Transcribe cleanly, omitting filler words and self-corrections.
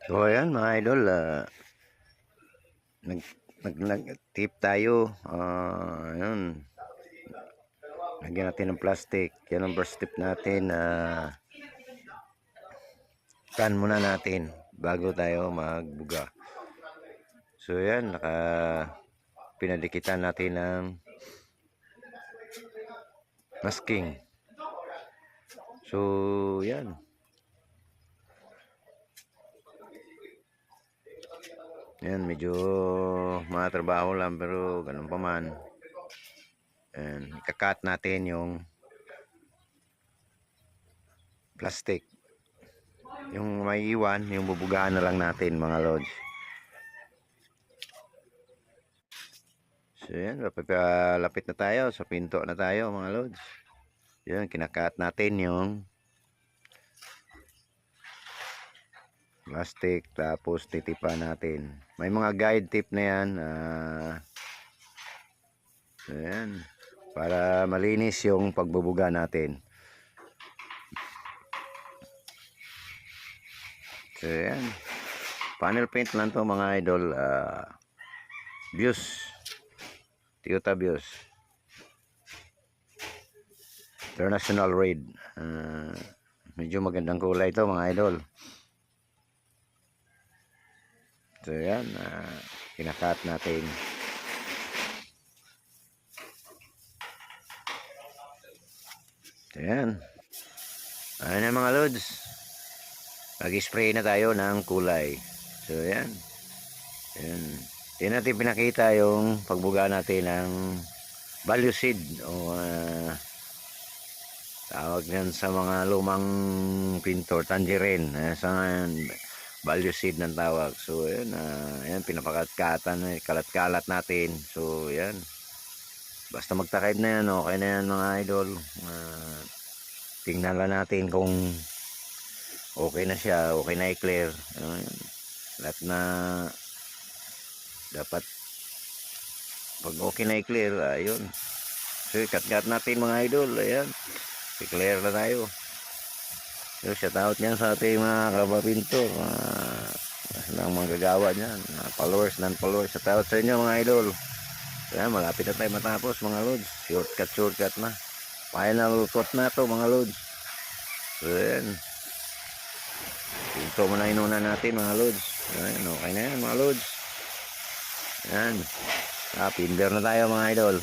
So ayan mga idol, nag nag-tip tayo. Ayun, lagyan natin ng plastic. Yan ang first tip natin. Can muna natin bago tayo magbuga. So ayan, pinadikitan natin ng masking. So yan, yan medyo mga trabaho lang pero ganun pa man. And ikakat natin yung plastic, yung may iwan, yung bubugaan na lang natin mga lods. So yan, lapit na tayo sa pinto na tayo mga lods. Yan, kinakat natin yung plastic, tapos titipan natin. May mga guide tip na yan. Ayan, para malinis yung pagbubuga natin. So yan, panel paint lang to mga idol. Bios, Toyota Bios International Raid. Medyo magandang kulay to mga idol. So yan, kinakat natin. So yan, ayun na mga lods, mag-spray na tayo ng kulay. So yan, yan. Hindi natin pinakita yung pagbuga natin ng value seed o tawag yan sa mga lumang pintor, tangerine. Sa value seed ng tawag. So yan, yan pinapakatkatan, kalat-kalat natin. So yan, basta magtakip na yan, okay na yan mga idol. Tingnan lang natin kung okay na siya, okay na i-clear. Lahat na dapat pag okay na i-clear, ayun. So ikat-kat natin mga idol, ayan, i-clear na tayo. So shout out yan sa ating mga kabapintor, lang mga gagawa nyan, followers, non-followers. Shout out sa inyo mga idol. Ayan, malapit na tayo matapos mga lods. Shortcut na, final coat na to mga lods. So ayan, pinto muna inuna natin mga lods. Ayan, okay na yan mga lods. Ayan, pinder na tayo mga idol.